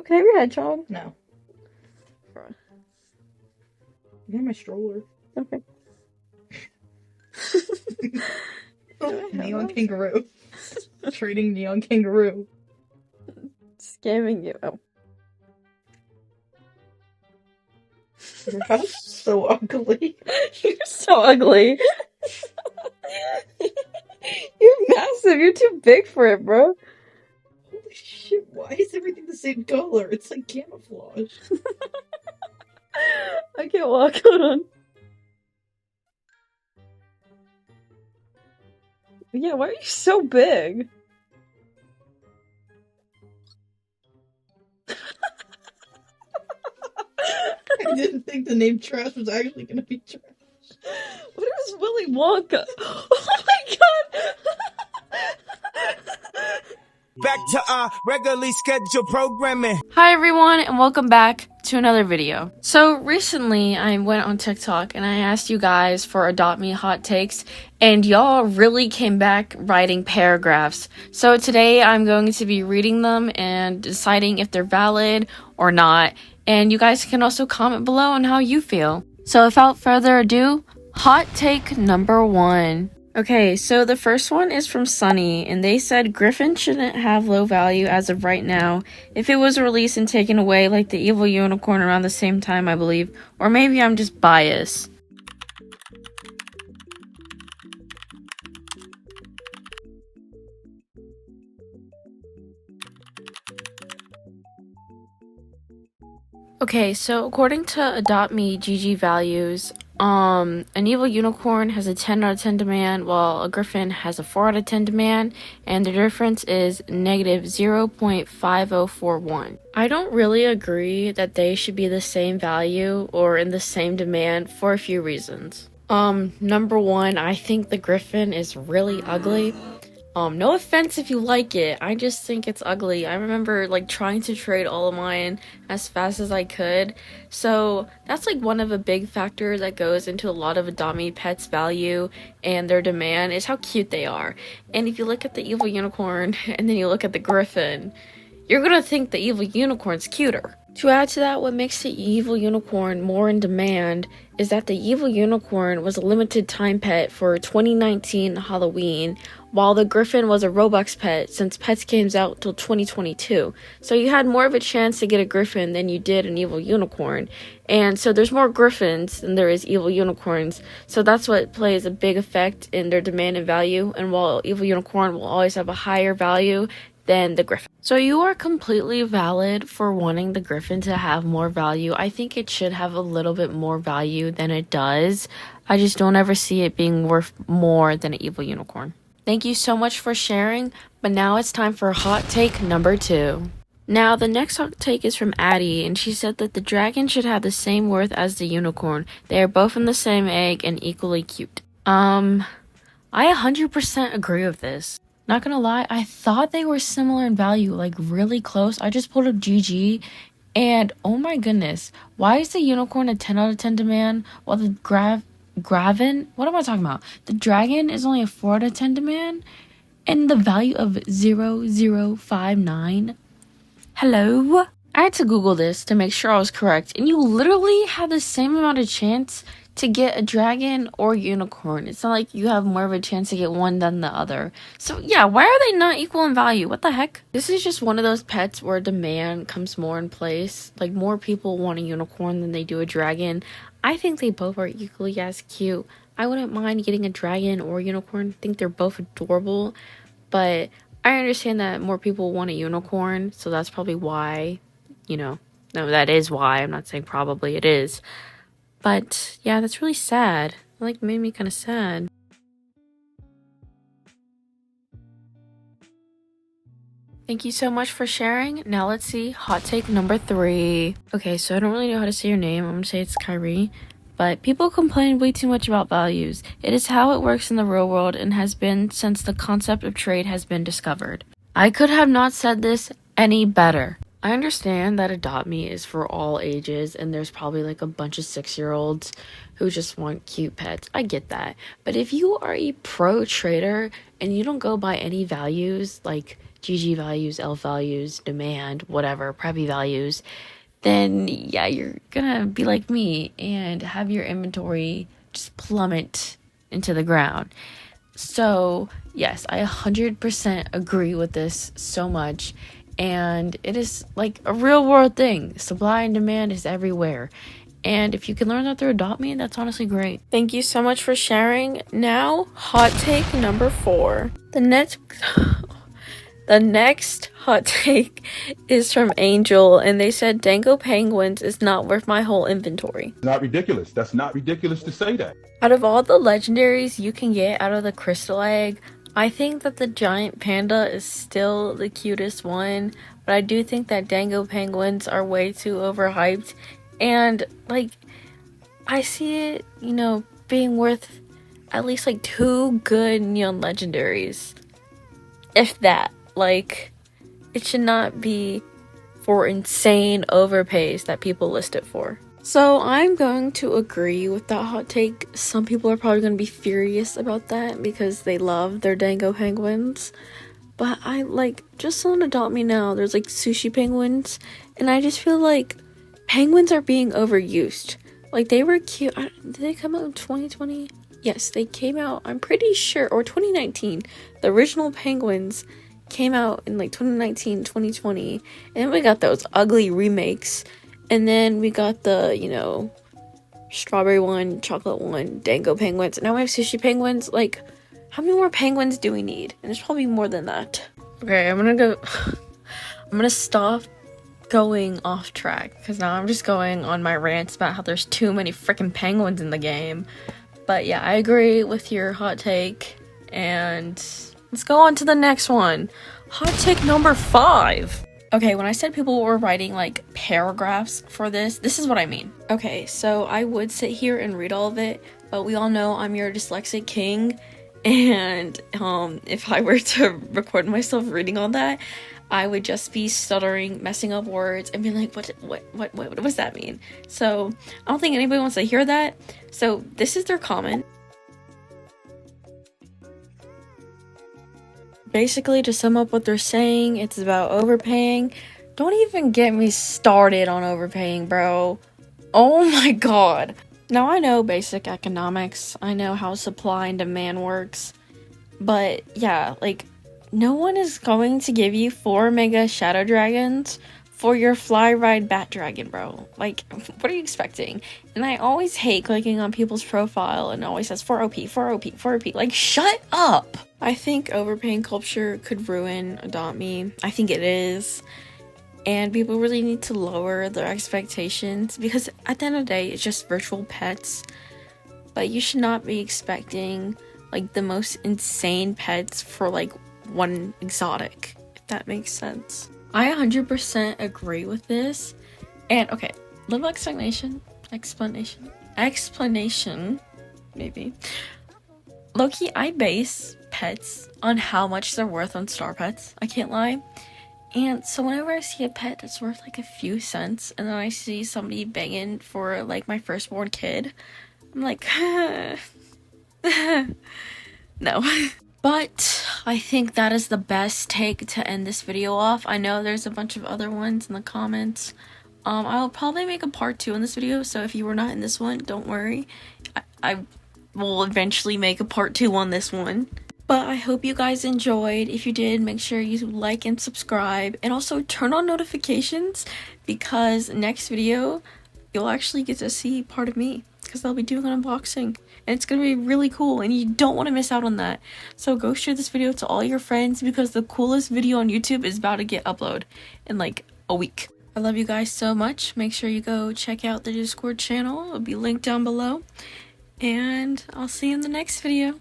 Can I have your hedgehog? No. You have my stroller. Okay. Oh, neon kangaroo. Trading neon kangaroo. Scamming you. Oh. Your house is so ugly. You're so ugly. You're massive. You're too big for it, bro. Holy shit, why is everything the same color? It's like camouflage. I can't walk. Hold on. Yeah, why are you so big? I didn't think the name Trash was actually gonna be Trash. What is Willy Wonka? Oh my god! Back to our regularly scheduled programming. Hi everyone and welcome back to another video. So recently I went on TikTok and I asked you guys for Adopt Me hot takes and y'all really came back writing paragraphs. So today I'm going to be reading them and deciding if they're valid or not, and you guys can also comment below on how you feel. So without further ado, hot take number 1. Okay, so the first one is from Sunny, and they said Griffin shouldn't have low value as of right now. If it was released and taken away like the Evil Unicorn around the same time, I believe. Or maybe I'm just biased. Okay, so according to Adopt Me GG values, an Evil Unicorn has a 10 out of 10 demand, while a Griffin has a 4 out of 10 demand, and the difference is negative 0.5041. I don't really agree that they should be the same value or in the same demand for a few reasons. Number one, I think the Griffin is really ugly. No offense if you like it, I just think it's ugly. I remember like trying to trade all of mine as fast as I could. So that's like one of the big factors that goes into a lot of Adopt Me pets' value and their demand is how cute they are. And if you look at the Evil Unicorn and then you look at the Griffin, you're gonna think the Evil Unicorn's cuter. To add to that, what makes the Evil Unicorn more in demand is that the Evil Unicorn was a limited time pet for 2019 Halloween, while the Griffin was a Robux pet since pets came out till 2022. So you had more of a chance to get a Griffin than you did an Evil Unicorn. And so there's more Griffins than there is Evil Unicorns. So that's what plays a big effect in their demand and value. And while Evil Unicorn will always have a higher value than the Griffin. So you are completely valid for wanting the Griffin to have more value. I think it should have a little bit more value than it does. I just don't ever see it being worth more than an Evil Unicorn. Thank you so much for sharing, but now it's time for hot take number 2. Now, the next hot take is from Addie, and she said that the dragon should have the same worth as the unicorn. They are both in the same egg and equally cute. I 100% agree with this. Not gonna lie, I thought they were similar in value, like really close. I just pulled up GG, and oh my goodness, why is the unicorn a 10 out of 10 demand, while the Graven? What am I talking about? The dragon is only a 4 out of 10 demand, and the value of 0059? Hello? I had to Google this to make sure I was correct, and you literally have the same amount of chance to get a dragon or unicorn. It's not like you have more of a chance to get one than the other. So yeah, why are they not equal in value? What the heck? This is just one of those pets where demand comes more in place. Like more people want a unicorn than they do a dragon. I think they both are equally as cute. I wouldn't mind getting a dragon or unicorn. I think they're both adorable. But I understand that more people want a unicorn. So that's probably why, no, that is why. I'm not saying probably, it is. But yeah, that's really sad. It made me kind of sad. Thank you so much for sharing. Now let's see hot take number 3. Okay, so I don't really know how to say your name. I'm gonna say it's Kyrie. But people complain way too much about values. It is how it works in the real world and has been since the concept of trade has been discovered. I could have not said this any better. I understand that Adopt Me is for all ages and there's probably like a bunch of 6-year-olds who just want cute pets. I get that. But if you are a pro trader and you don't go by any values, like GG values, elf values, demand, whatever, preppy values, then yeah, you're gonna be like me and have your inventory just plummet into the ground. So yes, I 100% agree with this so much, and it is like a real world thing. Supply and demand is everywhere, and if you can learn that through Adopt Me, that's honestly great. Thank you so much for sharing. Now, hot take number 4. The next hot take is from Angel, and they said Dango Penguins is not worth my whole inventory. Not ridiculous. That's not ridiculous to say that. Out of all the legendaries you can get out of the crystal egg, I think that the giant panda is still the cutest one, but I do think that Dango Penguins are way too overhyped, and like, I see it, being worth at least like 2 good neon legendaries. If that. Like, it should not be for insane overpays that people list it for. So I'm going to agree with that hot take. Some people are probably going to be furious about that because they love their Dango Penguins. But I just on Adopt Me Now, there's like sushi penguins, and I just feel like penguins are being overused. Like, they were cute. Did they come out in 2020? Yes, they came out, I'm pretty sure, or 2019. The original penguins came out in like 2019, 2020, and then we got those ugly remakes, and then we got the, strawberry one, chocolate one, Dango penguins, and now we have sushi penguins. Like, how many more penguins do we need? And there's probably more than that. Okay, I'm gonna stop going off track, because now I'm just going on my rants about how there's too many freaking penguins in the game. But yeah, I agree with your hot take, and let's go on to the next one. Hot take number 5. Okay, when I said people were writing like paragraphs for this is what I mean. Okay, so I would sit here and read all of it, but we all know I'm your dyslexic king, and if I were to record myself reading all that, I would just be stuttering, messing up words, and be like, what does that mean? So I don't think anybody wants to hear that. So this is their comment. Basically, to sum up what they're saying, it's about overpaying. Don't even get me started on overpaying, bro. Oh my god. Now, I know basic economics. I know how supply and demand works. But yeah, like, no one is going to give you 4 mega shadow dragons for your fly ride bat dragon, bro. Like, what are you expecting? And I always hate clicking on people's profile and it always says 4 OP, 4 OP, 4 OP. Like, shut up! I think overpaying culture could ruin Adopt Me. I think it is. And people really need to lower their expectations, because at the end of the day, it's just virtual pets. But you should not be expecting like the most insane pets for like one exotic, if that makes sense. I 100% agree with this. And okay, little explanation, maybe. Low-key, I base pets on how much they're worth on Star Pets, I can't lie. And so whenever I see a pet that's worth like a few cents, and then I see somebody begging for like my firstborn kid, I'm like, no. But I think that is the best take to end this video off. I know there's a bunch of other ones in the comments. I'll probably make a part 2 in this video, so if you were not in this one, don't worry. I will eventually make a part 2 on this one. But I hope you guys enjoyed. If you did, make sure you like and subscribe, and also turn on notifications, because next video you'll actually get to see part of me, because I'll be doing an unboxing, and it's gonna be really cool, and you don't want to miss out on that. So go share this video to all your friends, because the coolest video on YouTube is about to get uploaded in like a week. I love you guys so much. Make sure you go check out the Discord channel. It'll be linked down below, and I'll see you in the next video.